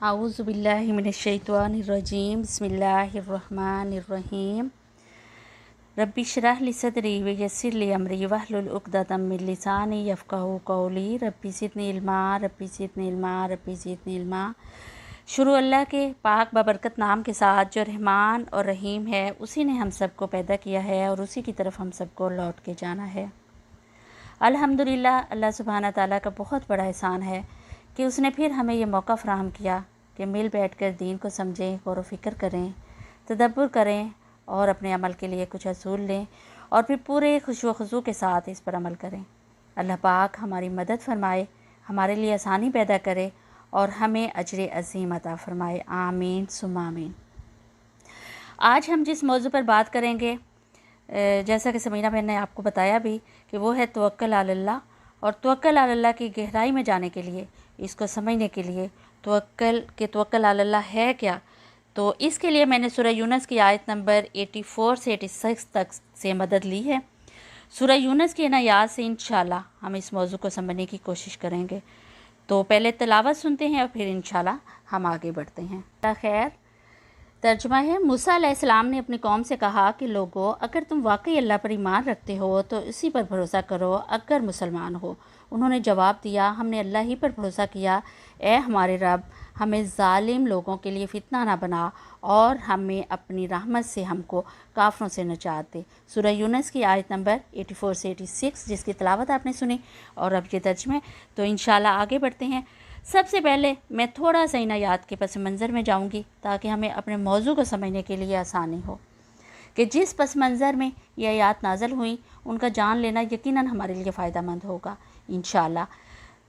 आऊज़ु बिल्लाहि मिनश्शैतानिर्रजीम बिस्मिल्लाहिर्रहमानिर्रहीम रब्बि इश्रह ली सदरी व यस्सिर ली अमरी वहलुल उक़दतम मिन लिसानी यफ़क़हू क़ौली रब्बि ज़िदनी इल्मा रब्बि ज़िदनी इल्मा रब्बि ज़िदनी इल्मा। शुरू अल्लाह के पाक बबरकत नाम के साथ जो रहमान और रहीम है, उसी ने हम सबको पैदा किया है और उसी की तरफ हम सबको लौट के जाना है। अल्हम्दुलिल्लाह, अल्लाह सुब्हाना ताला का बहुत बड़ा एहसान है कि उसने फिर हमें ये मौका फ़राहम किया कि मिल बैठकर दीन को समझें, गौर व फ़िक्र करें, तदब्बुर करें और अपने अमल के लिए कुछ असूल लें और फिर पूरे खुशू खुशू के साथ इस पर अमल करें। अल्लाह पाक हमारी मदद फरमाए, हमारे लिए आसानी पैदा करे और हमें अजर अज़ीम अता फ़रमाए। आमीन सुम्मा आमीन। आज हम जिस मौजू पर बात करेंगे, जैसा कि समीना बहन ने आपको बताया भी, कि वो है तवक्कुल अल्लाह। और तवक्कुल अल्लाह की गहराई में जाने के लिए, इसको समझने के लिए तवक्कुल अल्लाह है क्या, तो इसके लिए मैंने सूरह यूनुस की आयत नंबर 84 से 86 तक से मदद ली है। सूरह यूनुस की आयत से इंशाल्लाह हम इस मौजू को समझने की कोशिश करेंगे। तो पहले तिलावत सुनते हैं और फिर इंशाल्लाह हम आगे बढ़ते हैं। खैर, तर्जुमा है। मूसा अलैहिस्सलाम ने अपनी कौम से कहा कि लोगों, अगर तुम वाकई अल्लाह पर ईमान रखते हो तो इसी पर भरोसा करो अगर मुसलमान हो। उन्होंने जवाब दिया, हमने अल्लाह ही पर भरोसा किया। ए हमारे रब, हमें ज़ालिम लोगों के लिए फ़ितना ना बना और हमें अपनी रहमत से हमको काफ़रों से निजात दे। सूरह यूनुस की आयत नंबर 84 से 86, जिसकी तिलावत आपने सुनी और अब ये तर्जुमे। तो इंशाल्लाह आगे बढ़ते हैं। सबसे पहले मैं थोड़ा सा इन आयात के पस मंज़र में जाऊंगी ताकि हमें अपने मौजू को समझने के लिए आसानी हो कि जिस पस मंज़र में ये आयात नाज़िल हुई उनका जान लेना यकीनन हमारे लिए फ़ायदा मंद होगा इंशाअल्लाह।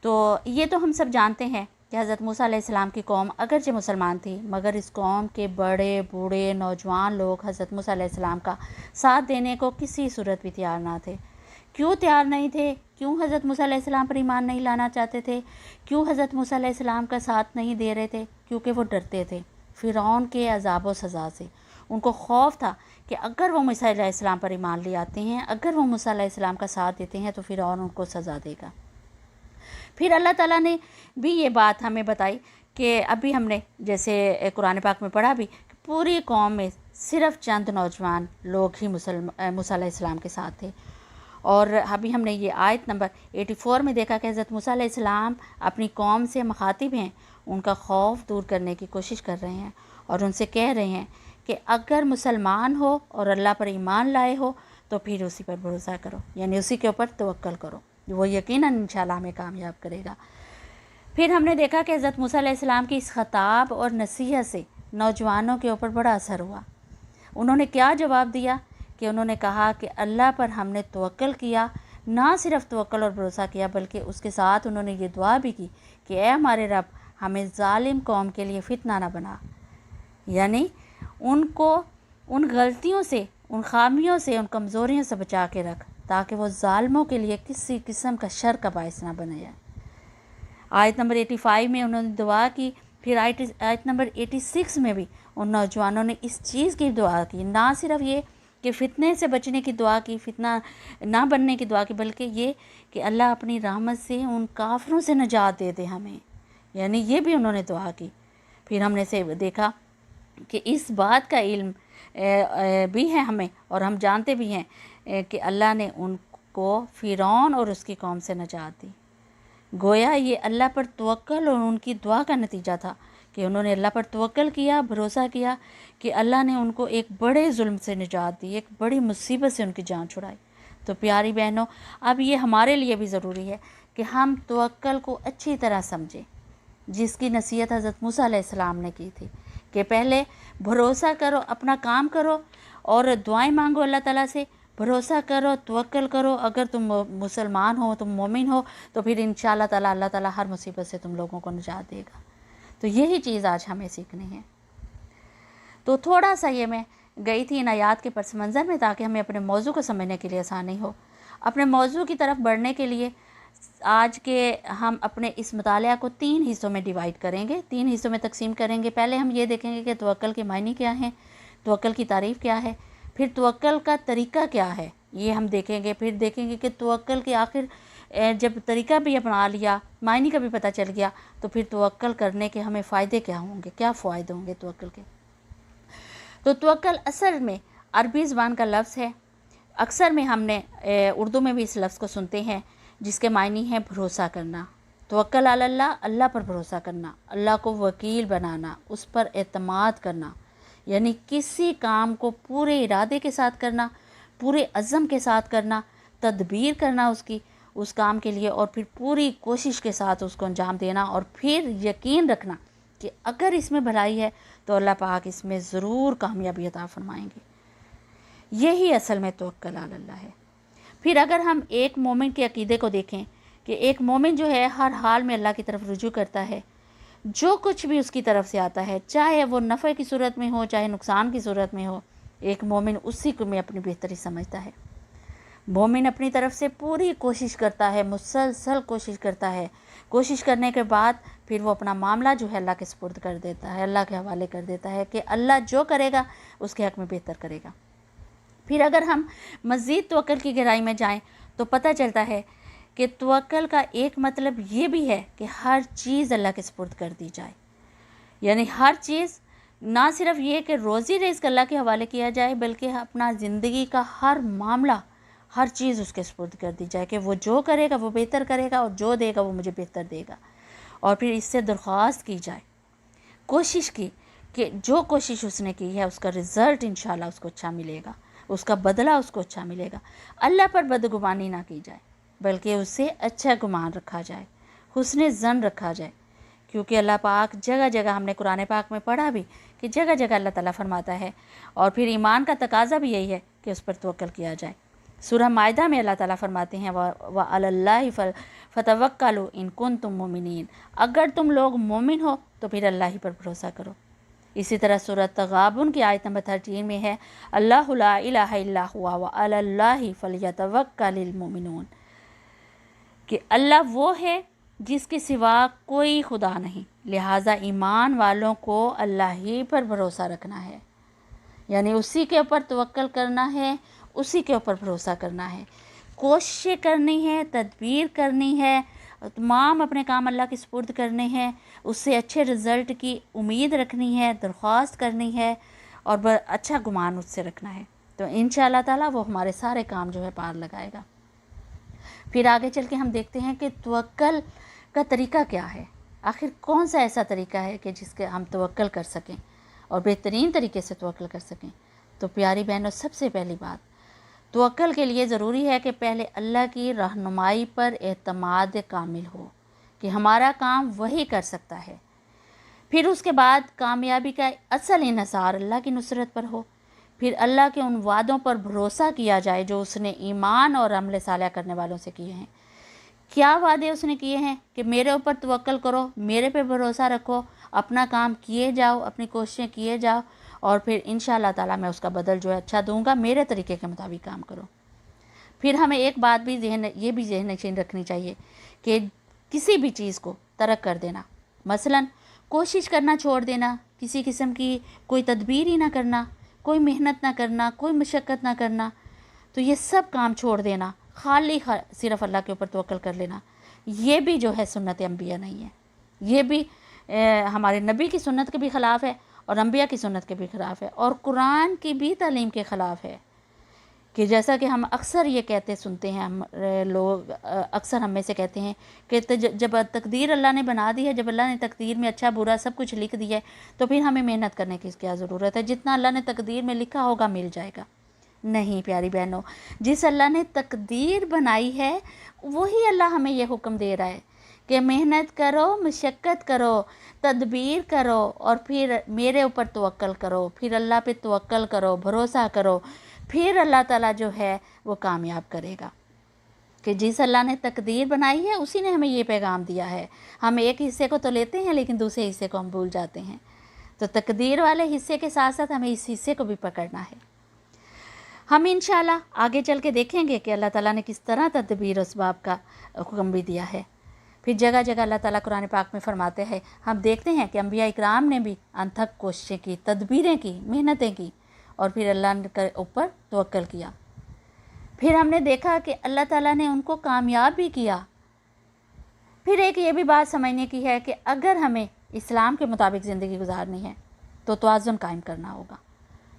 तो ये तो हम सब जानते हैं कि हज़रत मूसा अलैहिस्सलाम की कौम अगरचे मुसलमान थी, मगर इस कौम के बड़े बूढ़े नौजवान लोग हज़रत मूसा अलैहिस्सलाम का साथ देने को किसी सूरत भी तैयार ना थे। क्यों तैयार नहीं थे? क्यों हज़रत मूसा अलैहिस्सलाम पर ईमान नहीं लाना चाहते थे? क्यों हज़रत मूसा अलैहिस्सलाम का साथ नहीं दे रहे थे? क्योंकि वो डरते थे फ़िरौन के अज़ाब व सज़ा से। उनको खौफ था कि अगर वो मूसा अलैहिस्सलाम पर ईमान ले आते हैं, अगर वो मूसा अलैहिस्सलाम का साथ देते हैं तो फ़िरौन उनको सज़ा देगा। फिर अल्लाह ताला ने भी ये बात हमें बताई कि अभी हमने जैसे कुरान पाक में पढ़ा भी, पूरी कौम में सिर्फ़ चंद नौजवान लोग ही मूसा अलैहिस्सलाम के साथ थे। और अभी हमने ये आयत नंबर 84 में देखा कि हज़रत मूसा अलैहिस्सलाम अपनी कौम से मुखातिब हैं, उनका खौफ दूर करने की कोशिश कर रहे हैं और उनसे कह रहे हैं कि अगर मुसलमान हो और अल्लाह पर ईमान लाए हो तो फिर उसी पर भरोसा करो, यानी उसी के ऊपर तवक्कुल करो, वो यकीनन इंशाल्लाह हमें कामयाब करेगा। फिर हमने देखा कि हज़रत मूसा अलैहिस्सलाम की इस ख़िताब और नसीहत से नौजवानों के ऊपर बड़ा असर हुआ। उन्होंने क्या जवाब दिया कि उन्होंने कहा कि अल्लाह पर हमने तवक्कुल किया, ना सिर्फ़ तवक्कुल और भरोसा किया बल्कि उसके साथ उन्होंने ये दुआ भी की कि ए हमारे रब, हमें ज़ालिम कौम के लिए फ़ितना ना बना, यानी उनको उन गलतियों से, उन खामियों से, उन कमज़ोरियों से बचा के रख ताकि वो ज़ालिमों के लिए किसी किस्म का शर का बायस ना बने जाए। आयत नंबर 85 में उन्होंने दुआ की। फिर आयत नंबर 86 में भी उन नौजवानों ने इस चीज़ की दुआ की, ना सिर्फ ये कि फ़ितने से बचने की दुआ की, फ़ितना ना बनने की दुआ की, बल्कि ये कि अल्लाह अपनी रहमत से उन काफिरों से निजात दे दे हमें, यानी ये भी उन्होंने दुआ की। फिर हमने से देखा कि इस बात का इल्म भी है हमें और हम जानते भी हैं कि अल्लाह ने उनको फ़िरौन और उसकी कौम से निजात दी। गोया ये अल्लाह पर तवक्कुल और उनकी दुआ का नतीजा था कि उन्होंने अल्लाह पर तवक्कुल किया, भरोसा किया कि अल्लाह ने उनको एक बड़े जुल्म से निजात दी, एक बड़ी मुसीबत से उनकी जान छुड़ाई। तो प्यारी बहनों, अब ये हमारे लिए भी ज़रूरी है कि हम तवक्कुल को अच्छी तरह समझें, जिसकी नसीहत हज़रत मूसा अलैहिस्सलाम ने की थी कि पहले भरोसा करो, अपना काम करो और दुआएं मांगो अल्लाह ताला से, भरोसा करो, तवक्कुल करो। अगर तुम मुसलमान हो, तुम मोमिन हो, तो फिर इंशाअल्लाह ताला अल्लाह ताला हर मुसीबत से तुम लोगों को निजात देगा। तो यही चीज़ आज हमें सीखनी है। तो थोड़ा सा ये मैं गई थी इन आयात के पस मंज़र में ताकि हमें अपने मौजू को समझने के लिए आसानी हो। अपने मौजू की तरफ बढ़ने के लिए आज के हम अपने इस मुतालिया को 3 हिस्सों में डिवाइड करेंगे, 3 हिस्सों में तकसीम करेंगे। पहले हम ये देखेंगे कि तवक्कुल के मायने क्या हैं, तवक्कुल की तारीफ़ क्या है, फिर तवक्कुल का तरीक़ा क्या है, ये हम देखेंगे। फिर देखेंगे कि तवक्कुल के आखिर जब तरीका भी अपना लिया, मायने का भी पता चल गया, तो फिर तवक्कल करने के हमें फ़ायदे क्या होंगे, क्या फ़ायदे होंगे तवक्कल के। तो तवक्कल असल में अरबी ज़बान का लफ्ज़ है। अक्सर में हमने उर्दू में भी इस लफ्ज़ को सुनते हैं, जिसके मायने हैं भरोसा करना। तवक्कल अल्लाह, अल्लाह पर भरोसा करना, अल्लाह को वकील बनाना, उस पर एतमाद करना, यानी किसी काम को पूरे इरादे के साथ करना, पूरे अज़म के साथ करना, तदबीर करना उसकी, उस काम के लिए, और फिर पूरी कोशिश के साथ उसको अंजाम देना, और फिर यकीन रखना कि अगर इसमें भलाई है तो अल्लाह पाक इसमें ज़रूर कामयाबी अता फरमाएंगे। यही असल में तवक्कल अल्लाह है। फिर अगर हम एक मोमिन के अकीदे को देखें कि एक मोमिन जो है हर हाल में अल्लाह की तरफ रुजू करता है, जो कुछ भी उसकी तरफ से आता है, चाहे वो नफ़े की सूरत में हो चाहे नुकसान की सूरत में हो, एक मोमिन उसी को में अपनी बेहतरी समझता है। मोमिन अपनी तरफ से पूरी कोशिश करता है, मुसलसल कोशिश करता है। कोशिश करने के बाद फिर वो अपना मामला जो है अल्लाह के सुपुर्द कर देता है, अल्लाह के हवाले कर देता है कि अल्लाह जो करेगा उसके हक़ में बेहतर करेगा। फिर अगर हम मज़ीद तवक्कल की गहराई में जाएं तो पता चलता है कि तवक्कल का एक मतलब ये भी है कि हर चीज़ अल्लाह के सुपुर्द कर दी जाए, यानी हर चीज़, ना सिर्फ ये कि रोज़ी रिज़्क़ अल्लाह के हवाले किया जाए, बल्कि अपना ज़िंदगी का हर मामला, हर चीज़ उसके सुपुर्द कर दी जाए कि वो जो करेगा वो बेहतर करेगा, और जो देगा वो मुझे बेहतर देगा। और फिर इससे दरख्वास्त की जाए, कोशिश की कि जो कोशिश उसने की है उसका रिज़ल्ट इंशाल्लाह उसको अच्छा मिलेगा, उसका बदला उसको अच्छा मिलेगा। अल्लाह पर बदगुमानी ना की जाए, बल्कि उससे अच्छा गुमान रखा जाए, हुस्न ज़न रखा जाए, क्योंकि अल्लाह पाक जगह जगह, हमने कुरान पाक में पढ़ा भी कि जगह जगह अल्लाह ताला फरमाता है, और फिर ईमान का तकाज़ा भी यही है कि उस पर तवक्कल किया जाए। सूरह माइदा में अल्लाह ताला फरमाते हैं व अलल्लाहि फतवक्कलू इन कुंतुम मुमिनीन, अगर तुम लोग मोमिन हो तो फिर अल्लाह ही पर भरोसा करो। इसी तरह सूरह तगाबुन की आयत नंबर 13 में है अल्लाहु ला इलाहा इल्ला हुवा व अलल्लाहि फलयतवक्कलिल मुमिनून, कि अल्लाह वो है जिसके सिवा कोई खुदा नहीं, लिहाजा ईमान वालों को अल्लाह ही पर भरोसा रखना है, यानी उसी के ऊपर तवक्कल करना है, उसी के ऊपर भरोसा करना है, कोशिशें करनी है, तदबीर करनी है, तमाम अपने काम अल्लाह के सुपुर्द करने हैं, उससे अच्छे रिज़ल्ट की उम्मीद रखनी है, दरख्वास्त करनी है, और अच्छा गुमान उससे रखना है, तो इंशाअल्लाह ताला वो हमारे सारे काम जो है पार लगाएगा। फिर आगे चल के हम देखते हैं कि तवक्कल का तरीका क्या है, आखिर कौन सा ऐसा तरीका है कि जिसके हम तवक्कल कर सकें और बेहतरीन तरीके से तवक्कल कर सकें। तो प्यारी बहनों, सबसे पहली बात, तवक्कल के लिए ज़रूरी है कि पहले अल्लाह की रहनुमाई पर एतमाद कामिल हो कि हमारा काम वही कर सकता है। फिर उसके बाद कामयाबी का असल इन्हिसार अल्लाह की नुसरत पर हो। फिर अल्लाह के उन वादों पर भरोसा किया जाए जो उसने ईमान और अमल सालिह करने वालों से किए हैं। क्या वादे उसने किए हैं कि मेरे ऊपर तवक्कल करो, मेरे पे भरोसा रखो, अपना काम किए जाओ, अपनी कोशिशें किए जाओ, और फिर इंशाअल्लाह ताला मैं उसका बदल जो है अच्छा दूंगा, मेरे तरीके के मुताबिक काम करो। फिर हमें एक बात भी ये भी ज़हन नशीन रखनी चाहिए कि किसी भी चीज़ को तर्क कर देना, मसलन कोशिश करना छोड़ देना, किसी किस्म की कोई तदबीर ही ना करना, कोई मेहनत ना करना, कोई मशक्क़त ना करना, तो ये सब काम छोड़ देना, खाली सिर्फ अल्लाह के ऊपर तवक्कल कर लेना, ये भी जो है सुन्नत अंबिया नहीं है, ये भी हमारे नबी की सुन्नत के भी ख़िलाफ़ है और अंबिया की सुन्नत के भी ख़िलाफ़ है और कुरान की भी तालीम के ख़िलाफ़ है। कि जैसा कि हम अक्सर ये कहते सुनते हैं, हम लोग अक्सर हम में से कहते हैं कि जब तकदीर अल्लाह ने बना दी है, जब अल्लाह ने तकदीर में अच्छा बुरा सब कुछ लिख दिया है, तो फिर हमें मेहनत करने की क्या ज़रूरत है, जितना अल्लाह ने तकदीर में लिखा होगा मिल जाएगा। नहीं प्यारी बहनों, जिस अल्लाह ने तकदीर बनाई है वही अल्लाह हमें ये हुक्म दे रहा है कि मेहनत करो, मशक्क़त करो, तदबीर करो, और फिर मेरे ऊपर तवक्कल करो, फिर अल्लाह पे तवक्कल करो, भरोसा करो, फिर अल्लाह ताला जो है वो कामयाब करेगा। कि जिस अल्लाह ने तकदीर बनाई है उसी ने हमें ये पैगाम दिया है। हम एक हिस्से को तो लेते हैं लेकिन दूसरे हिस्से को हम भूल जाते हैं। तो तकदीर वाले हिस्से के साथ साथ हमें इस हिस्से को भी पकड़ना है। हम इंशाल्लाह आगे चल के देखेंगे कि अल्लाह ताला ने किस तरह तदबीर असबाब का हुक्म भी दिया है। फिर जगह जगह अल्लाह ताला कुरान पाक में फरमाते हैं, हम देखते हैं कि अंबिया इकराम ने भी अनथक कोशिशें की, तदबीरें की, मेहनतें की, और फिर अल्लाह के ऊपर तवक्कल किया। फिर हमने देखा कि अल्लाह ताला ने उनको कामयाब भी किया। फिर एक ये भी बात समझने की है कि अगर हमें इस्लाम के मुताबिक ज़िंदगी गुजारनी है तो तवाज़ुन कायम करना होगा,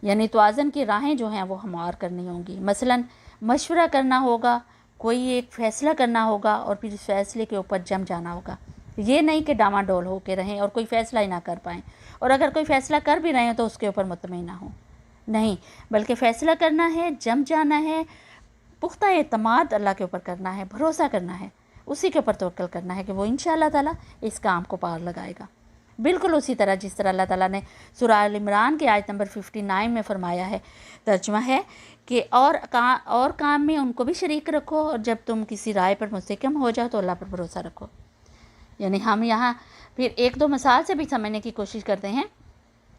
यानी तवाज़ुन की राहें जो हैं वो हमार करनी होंगी। मसलन मशवरा करना होगा, कोई एक फ़ैसला करना होगा और फिर इस फ़ैसले के ऊपर जम जाना होगा। ये नहीं कि डामाडोल होके रहें और कोई फ़ैसला ही ना कर पाएँ, और अगर कोई फ़ैसला कर भी रहे हो तो उसके ऊपर मुतमईन ना हो, नहीं, बल्कि फ़ैसला करना है, जम जाना है, पुख्ता एतमाद अल्लाह के ऊपर करना है, भरोसा करना है, उसी के ऊपर तवक्कल करना है कि वो इंशाअल्लाह ताला इस काम को पार लगाएगा। बिल्कुल उसी तरह जिस तरह अल्लाह ताला ने सूरह आल इमरान के आयत नंबर 59 में फरमाया है, तर्जुमा है कि और काम में उनको भी शरीक रखो, और जब तुम किसी राय पर मुस्तहकम हो जाओ तो अल्लाह पर भरोसा रखो। यानी हम यहाँ फिर एक दो मिसाल से भी समझने की कोशिश करते हैं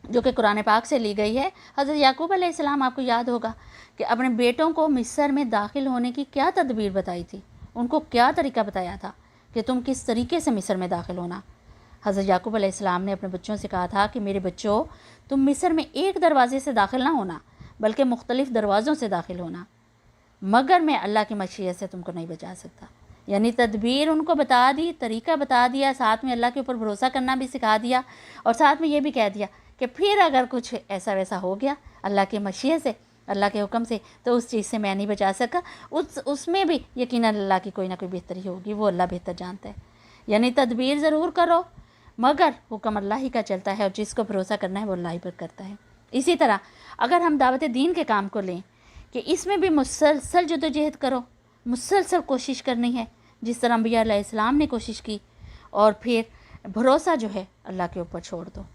जो कि कुरान पाक से ली गई है। हज़रत याकूब अलैहिस्सलाम, आपको याद होगा कि अपने बेटों को मिस्र में दाखिल होने की क्या तदबीर बताई थी, उनको क्या तरीका बताया था कि तुम किस तरीके से मिस्र में दाखिल होना। हज़रत याकूब अलैहिस्सलाम ने अपने बच्चों से कहा था कि मेरे बच्चों, तुम मिस्र में एक दरवाज़े से दाखिल ना होना बल्कि मुख्तलिफ़ दरवाज़ों से दाखिल होना, मगर मैं अल्लाह की मशीयत से तुमको नहीं बचा सकता। यानी तदबीर उनको बता दी, तरीका बता दिया, साथ में अल्लाह के ऊपर भरोसा करना भी सिखा दिया, और साथ में ये भी कह दिया कि फिर अगर कुछ ऐसा वैसा हो गया अल्लाह की मशीयत से, अल्लाह के हुक्म से, तो उस चीज़ से मैं नहीं बचा सका, उसमें भी यकीनन अल्लाह की कोई ना कोई बेहतरी होगी, वो अल्लाह बेहतर जानता है। यानी तदबीर ज़रूर करो, मगर हुक्म अल्लाह ही का चलता है, और जिसको भरोसा करना है वो अल्लाह ही पर करता है। इसी तरह अगर हम दावत दीन के काम को लें कि इसमें भी मुसलसल जदोजहद करो, मुसलसल कोशिश करनी है, जिस तरह अंबिया अलैहिस्सलाम ने कोशिश की, और फिर भरोसा जो है अल्लाह के ऊपर छोड़ दो।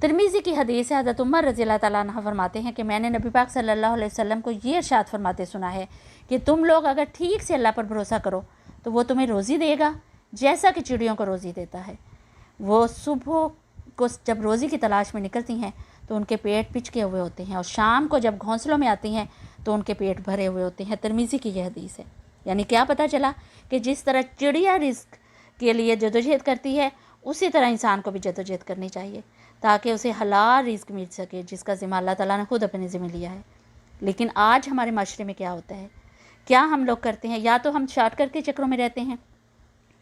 तिरमिज़ी की हदीस है, हज़रत उमर रज़ी अल्लाह तआला अन्हा फरमाते हैं कि मैंने नबी पाक सल्लल्लाहु अलैहि वसल्लम को ये इरशाद फरमाते सुना है कि तुम लोग अगर ठीक से अल्लाह पर भरोसा करो तो वो तुम्हें रोज़ी देगा जैसा कि चिड़ियों को रोज़ी देता है। वो सुबह को जब रोज़ी की तलाश में निकलती हैं तो उनके पेट पिचके हुए होते हैं, और शाम को जब घोंसलों में आती हैं तो उनके पेट भरे हुए होते हैं। तिरमिज़ी की यह हदीस है। यानी क्या पता चला कि जिस तरह चिड़िया रिस्क के लिए जदोजहद करती है, उसी तरह इंसान को भी जदोजहद करनी चाहिए ताकि उसे हलाल रिस्क मिल सके, जिसका ज़िम्मा अल्लाह ताला ने खुद अपने ज़िम्मे लिया है। लेकिन आज हमारे माशरे में क्या होता है, क्या हम लोग करते हैं, या तो हम शॉर्टकट के चक्रों में रहते हैं,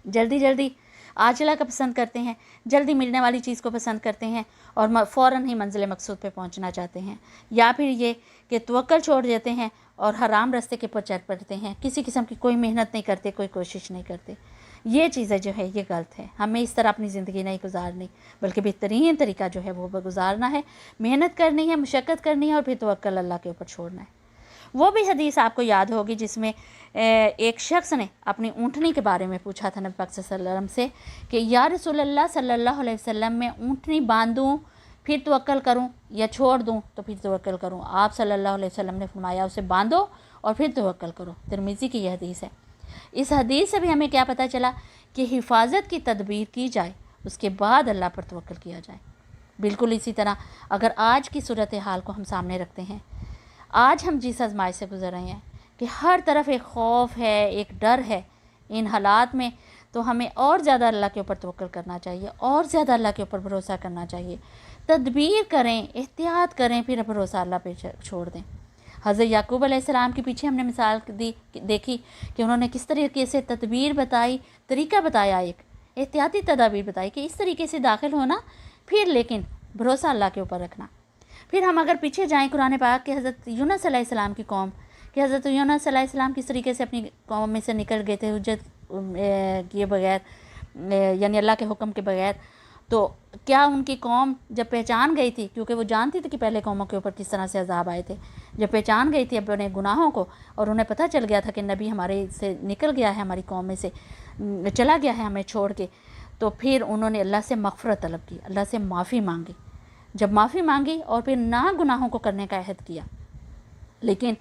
जल्दी जल्दी आजला का पसंद करते हैं, जल्दी मिलने वाली चीज़ को पसंद करते हैं और फ़ौरन ही मंजिल मकसूद पे पहुंचना चाहते हैं, या फिर ये कि तवक्कल छोड़ देते हैं और हराम रास्ते के पर चल पड़ते हैं, किसी किस्म की कोई मेहनत नहीं करते, कोई कोशिश नहीं करते। ये चीज़ें जो है ये गलत है। हमें इस तरह अपनी ज़िंदगी नहीं गुजारनी, बल्कि बेहतरीन तरीका जो है वो गुजारना है, मेहनत करनी है, मुशक्क़त करनी है, और फिर तवक्कल अल्लाह के ऊपर छोड़ना है। वो भी हदीस आपको याद होगी जिसमें एक शख्स ने अपनी ऊँटनी के बारे में पूछा था नबी पाक सल्लल्लाहु अलैहि वसल्लम से कि या रसूलल्लाह सल्लल्लाहु अलैहि वसल्लम, मैं ऊँटनी बांधूँ फिर तवक्कल करूँ या छोड़ दूँ तो फिर तवक्कल करूँ? आप सल्लल्लाहु अलैहि वसल्लम ने फरमाया उसे बांधो और फिर तवक्कल करो। तिरमिज़ी की यह हदीस है। इस हदीस से भी हमें क्या पता चला कि हिफाजत की तदबीर की जाए, उसके बाद अल्लाह पर तवक्कल किया जाए। बिल्कुल इसी तरह अगर आज की सूरत हाल को हम सामने रखते हैं, आज हम जिस आजमाइश से गुजर रहे हैं कि हर तरफ एक खौफ है, एक डर है, इन हालात में तो हमें और ज़्यादा अल्लाह के ऊपर तवक्कल करना चाहिए, और ज़्यादा अल्लाह के ऊपर भरोसा करना चाहिए। तदबीर करें, एहतियात करें, फिर भरोसा अल्लाह पे छोड़ दें। हज़रत याकूब अलैहिस्सलाम के पीछे हमने मिसाल देखी कि उन्होंने किस तरीके से तदबीर बताई, तरीका बताया, एक एहतियाती तदाबीर बताई कि इस तरीके से दाखिल होना, फिर लेकिन भरोसा अल्लाह के ऊपर रखना। फिर हम अगर पीछे जाएं कुरान पाक के हज़रत यूनुस अलैहिस्सलाम की कौम, कि हज़रत यूनुस अलैहिस्सलाम किस तरीके से अपनी कौम में से निकल गए थे हुज्जत किए बगैर, यानी अल्लाह के हुक्म के बगैर। तो क्या उनकी कौम जब पहचान गई थी, क्योंकि वो जानती थी कि पहले कौमों के ऊपर किस तरह से अजाब आए थे, जब पहचान गई थी अपने गुनाहों को और उन्हें पता चल गया था कि नबी हमारे से निकल गया है, हमारी कौम में से चला गया है हमें छोड़ के, तो फिर उन्होंने अल्लाह से मग़फ़िरत तलब की, अल्लाह से माफ़ी मांगी। जब माफ़ी मांगी और फिर ना गुनाहों को करने का अहद किया। लेकिन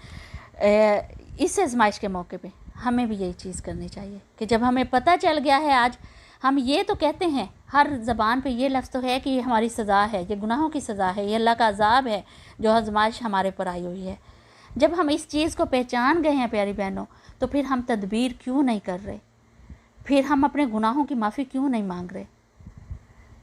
इस आजमाइश के मौके पे हमें भी यही चीज़ करनी चाहिए कि जब हमें पता चल गया है, आज हम ये तो कहते हैं, हर ज़बान पे ये लफ्ज़ तो है कि ये हमारी सज़ा है, ये गुनाहों की सज़ा है, ये अल्लाह का अज़ाब है जो आजमाइश हमारे पर आई हुई है। जब हम इस चीज़ को पहचान गए हैं प्यारी बहनों, तो फिर हम तदबीर क्यों नहीं कर रहे? फिर हम अपने गुनाहों की माफ़ी क्यों नहीं मांग रहे?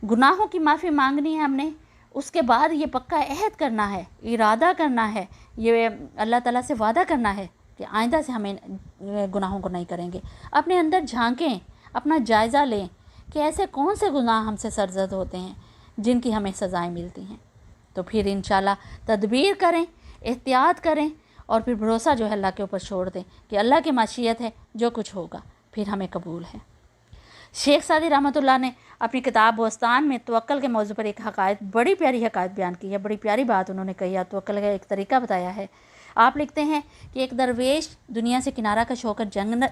गुनाहों की माफ़ी मांगनी है हमने, उसके बाद ये पक्का अहद करना है, इरादा करना है, ये अल्लाह ताला से वादा करना है कि आइंदा से हमें गुनाहों को नहीं करेंगे। अपने अंदर झांकें, अपना जायज़ा लें कि ऐसे कौन से गुनाह हमसे सरजद होते हैं जिनकी हमें सज़ाएं मिलती हैं। तो फिर इंशाल्लाह तदबीर करें, एहतियात करें और फिर भरोसा जो है अल्लाह के ऊपर छोड़ दें कि अल्लाह की माशियत है, जो कुछ होगा फिर हमें कबूल है। शेख सादी रहमतुल्लाह ने अपनी किताब बोस्तान में तवक्कल के मौजू पर एक हकायत, बड़ी प्यारी हकायत बयान की है। बड़ी प्यारी बात उन्होंने कही है, तवक्कल का एक तरीका बताया है। आप लिखते हैं कि एक दरवेश दुनिया से किनारा कश होकर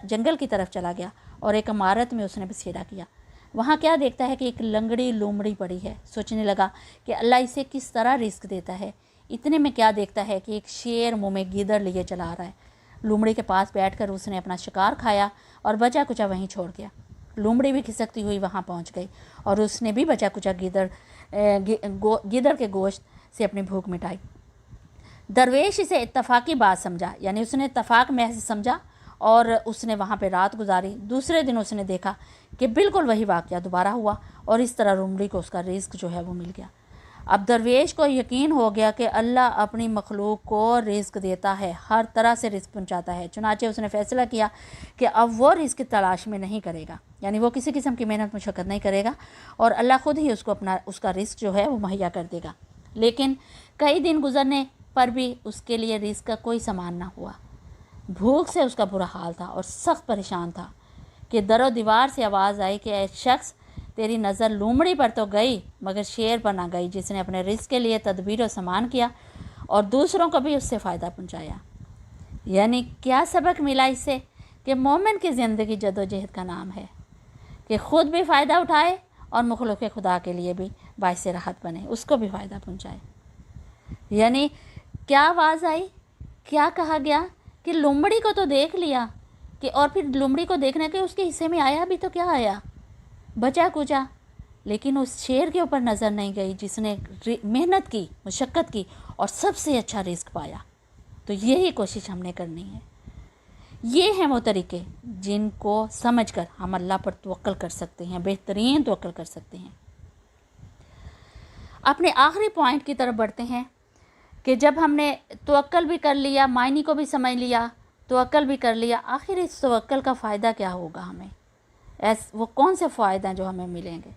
जंगल की तरफ चला गया और एक इमारत में उसने बसेरा किया। वहाँ क्या देखता है कि एक लंगड़ी लोमड़ी पड़ी है। सोचने लगा कि अल्लाह इसे किस तरह रिस्क देता है। इतने में क्या देखता है कि एक शेर मुँह में गीदड़ लिए चला आ रहा है। लोमड़ी के पास बैठकर उसने अपना शिकार खाया और बचा कुचा वहीं छोड़ गया। लोमड़ी भी खिसकती हुई वहाँ पहुँच गई और उसने भी बचा कुचा गिदड़ के गोश्त से अपनी भूख मिटाई। दरवेश इसे इत्तफाकी बात समझा, यानी उसने इत्तफाक महज समझा और उसने वहाँ पे रात गुजारी। दूसरे दिन उसने देखा कि बिल्कुल वही वाक़या दोबारा हुआ और इस तरह लोमड़ी को उसका रिस्क जो है वो मिल गया। अब दरवेश को यकीन हो गया कि अल्लाह अपनी मखलूक को रिस्क देता है, हर तरह से रिस्क पहुंचाता है। चुनाचे उसने फ़ैसला किया कि अब वो रिस्क की तलाश में नहीं करेगा, यानी वो किसी किस्म की मेहनत मुशक्क़त नहीं करेगा और अल्लाह ख़ुद ही उसका रिस्क जो है वो मुहैया कर देगा। लेकिन कई दिन गुजरने पर भी उसके लिए रिस्क का कोई सामान ना हुआ। भूख से उसका बुरा हाल था और सख्त परेशान था कि दरो दीवार से आवाज़ आई कि ऐ शख्स, तेरी नज़र लोमड़ी पर तो गई मगर शेर पर ना गई, जिसने अपने रिस्क के लिए तदबीर और सामान किया और दूसरों को भी उससे फ़ायदा पहुंचाया। यानी क्या सबक मिला इससे कि मोमिन की ज़िंदगी जदोजहद का नाम है कि ख़ुद भी फ़ायदा उठाए और मखलूक खुदा के लिए भी बाइस राहत बने, उसको भी फ़ायदा पहुँचाए। यानी क्या आवाज़ आई, क्या कहा गया कि लोमड़ी को तो देख लिया कि, और फिर लोमड़ी को देखने के उसके हिस्से में आया भी तो क्या आया, बचा कुचा, लेकिन उस शेर के ऊपर नज़र नहीं गई जिसने मेहनत की, मुशक्क़त की और सबसे अच्छा रिस्क पाया। तो यही कोशिश हमने करनी है। ये हैं वो तरीके जिनको समझकर हम अल्लाह पर तवक्कल कर सकते हैं, बेहतरीन तवक्कल कर सकते हैं। अपने आखिरी पॉइंट की तरफ बढ़ते हैं कि जब हमने तवक्कल भी कर लिया, मायने को भी समझ लिया, तवक्कल भी कर लिया, आखिर इस तवक्कल का फ़ायदा क्या होगा हमें, वो कौन से फ़ायदे हैं जो हमें मिलेंगे।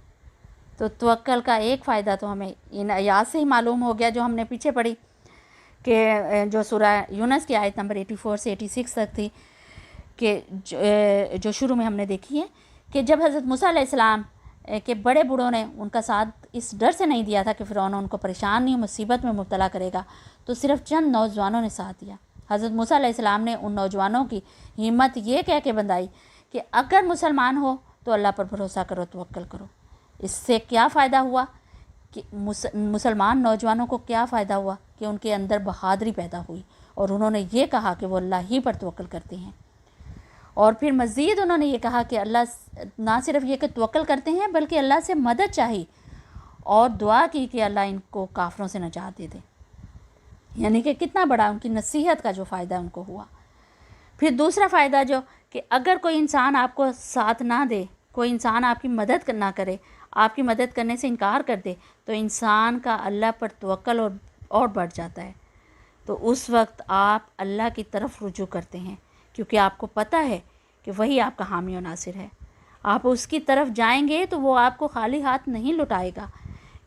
तो तवक्कल का एक फ़ायदा तो हमें इन आयात से ही मालूम हो गया जो हमने पीछे पढ़ी कि जो सूरह यूनस की आयत नंबर 84 से 86 तक थी, कि जो शुरू में हमने देखी है कि जब हज़रत मूसा अलैहिस्सलाम के बड़े बूढ़ों ने उनका साथ इस डर से नहीं दिया था कि फ़िरौन उनको परेशान नहीं मुसीबत में मुब्तला करेगा, तो सिर्फ़ चंद नौजवानों ने साथ दिया। हज़रत मूसा अलैहिस्सलाम ने उन नौजवानों की हिम्मत ये कह के बंधाई कि अगर मुसलमान हो तो अल्लाह पर भरोसा करो, तवक्कल करो। इससे क्या फ़ायदा हुआ कि मुसलमान नौजवानों को क्या फ़ायदा हुआ कि उनके अंदर बहादुरी पैदा हुई और उन्होंने ये कहा कि वो अल्लाह ही पर तवक्कल करते हैं। और फिर मज़ीद उन्होंने ये कहा कि अल्लाह ना सिर्फ ये कि तवक्कल करते हैं बल्कि अल्लाह से मदद चाहिए और दुआ की कि अल्लाह इनको काफ़रों से नजात दे दे। यानी कि कितना बड़ा उनकी नसीहत का जो फ़ायदा उनको हुआ। फिर दूसरा फ़ायदा जो कि अगर कोई इंसान आपको साथ ना दे, कोई इंसान आपकी मदद ना करे, आपकी मदद करने से इनकार कर दे, तो इंसान का अल्लाह पर तवक्कल और बढ़ जाता है। तो उस वक्त आप अल्लाह की तरफ रुजू करते हैं क्योंकि आपको पता है कि वही आपका हामी और नासिर है। आप उसकी तरफ जाएंगे तो वो आपको खाली हाथ नहीं लुटाएगा,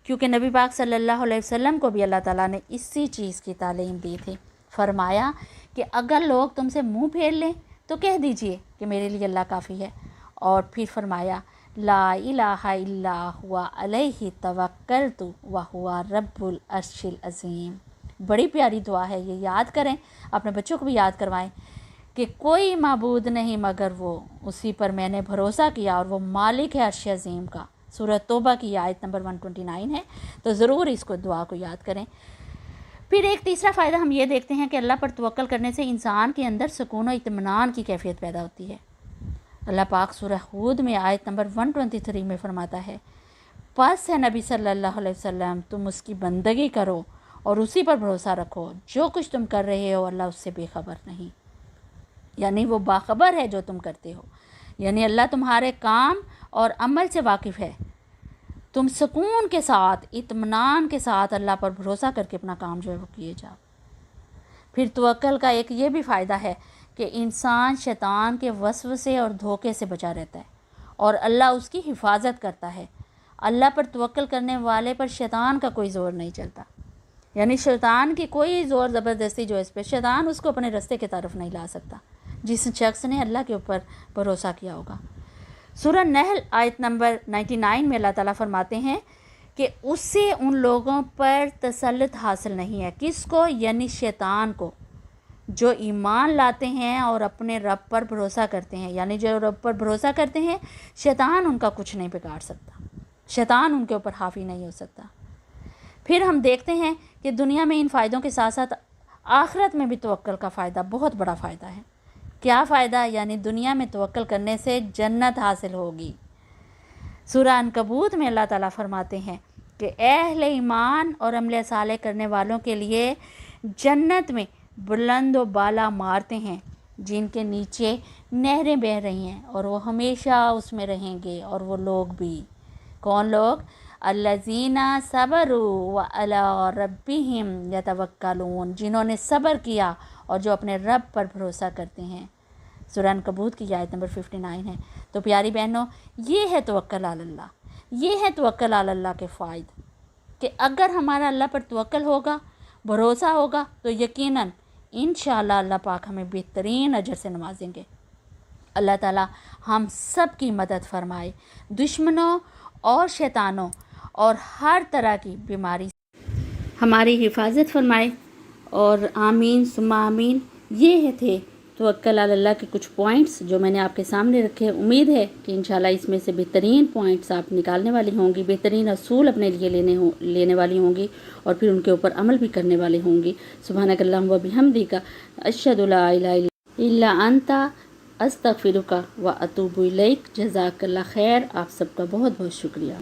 क्योंकि नबी पाक सल्लल्लाहु अलैहि वसल्लम को भी अल्लाह ताला ने इसी चीज़ की तालीम दी थी। फरमाया कि अगर लोग तुमसे मुंह फेर लें तो कह दीजिए कि मेरे लिए अल्लाह काफ़ी है। और फिर फरमाया ला इलाहा इल्ला हुवा अलैहि तवक्कलतु व हुवा रब्बुल अर्शिल अज़ीम। बड़ी प्यारी दुआ है, ये याद करें, अपने बच्चों को भी याद करवाएं कि कोई माबूद नहीं मगर वो, उसी पर मैंने भरोसा किया और वो मालिक है अर्श अज़ीम का। सूरह तौबा की आयत नंबर 129 है, तो ज़रूर इसको दुआ को याद करें। फिर एक तीसरा फ़ायदा हम ये देखते हैं कि अल्लाह पर तवक्कल करने से इंसान के अंदर सुकून और इत्मीनान की कैफियत पैदा होती है। अल्लाह पाक सूरह हूद में आयत नंबर 123 में फरमाता है, बस है नबी सल्लल्लाहु अलैहि वसल्लम, तुम उसकी बंदगी करो और उसी पर भरोसा रखो, जो कुछ तुम कर रहे हो अल्लाह उससे बेखबर नहीं। यानी वो बाखबर है जो तुम करते हो, यानी अल्लाह तुम्हारे काम और अमल से वाकिफ़ है। तुम सुकून के साथ, इत्मीनान के साथ अल्लाह पर भरोसा करके अपना काम जो है वो किए जाओ। फिर तवक्कल का एक ये भी फ़ायदा है کہ انسان شیطان کے وسوسے اور دھوکے سے بچا رہتا ہے اور اللہ اس کی حفاظت کرتا ہے۔ اللہ پر توکل کرنے والے پر شیطان کا کوئی زور نہیں چلتا، یعنی شیطان کی کوئی زور زبردستی جو اس پہ، شیطان اس کو اپنے رستے کی طرف نہیں لا سکتا جس شخص نے اللہ کے اوپر بھروسہ کیا ہوگا۔ سورہ نحل آیت نمبر 99 میں اللہ تعالیٰ فرماتے ہیں کہ اس سے ان لوگوں پر تسلط حاصل نہیں ہے، کس کو؟ یعنی شیطان کو، جو ایمان لاتے ہیں اور اپنے رب پر بھروسہ کرتے ہیں، یعنی جو رب پر بھروسہ کرتے ہیں شیطان ان کا کچھ نہیں بگاڑ سکتا، شیطان ان کے اوپر حاوی نہیں ہو سکتا۔ پھر ہم دیکھتے ہیں کہ دنیا میں ان فائدوں کے ساتھ ساتھ آخرت میں بھی توکل کا فائدہ بہت بڑا فائدہ ہے۔ کیا فائدہ؟ یعنی دنیا میں توکل کرنے سے جنت حاصل ہوگی۔ سورہ عنکبوت میں اللہ تعالیٰ فرماتے ہیں کہ اہل ایمان اور عمل صالح کرنے والوں کے لیے جنت میں بلند و بالا عمارتیں ہیں جن کے نیچے نہریں بہہ رہی ہیں اور وہ ہمیشہ اس میں رہیں گے۔ اور وہ لوگ بھی کون لوگ؟ الذین صبروا وعلی ربہم یتوکلون، جنہوں نے صبر کیا اور جو اپنے رب پر بھروسہ کرتے ہیں۔ سورہ عنکبوت کی آیت نمبر 59 ہے۔ تو پیاری بہنوں، یہ ہے توکل علی اللہ، یہ ہے توکل علی اللہ کے فائد، کہ اگر ہمارا اللہ پر توکل ہوگا، بھروسہ ہوگا، تو یقیناً انشاءاللہ اللہ پاک ہمیں بہترین اجر سے نوازیں گے۔ اللہ تعالیٰ ہم سب کی مدد فرمائے، دشمنوں اور شیطانوں اور ہر طرح کی بیماری سے ہماری حفاظت فرمائے، اور آمین ثم آمین۔ یہ تھے توکل علی اللہ کے کچھ پوائنٹس جو میں نے آپ کے سامنے رکھے۔ امید ہے کہ انشاءاللہ اس میں سے بہترین پوائنٹس آپ نکالنے والی ہوں گی، بہترین اصول اپنے لیے لینے والی ہوں گی، اور پھر ان کے اوپر عمل بھی کرنے والے ہوں گی۔ سبحانک اللہم و بحمدک، اشہد لا الہ الا انت، استغفرک و اتوب الیک۔ جزاک اللہ خیر۔ آپ سب کا بہت بہت شکریہ۔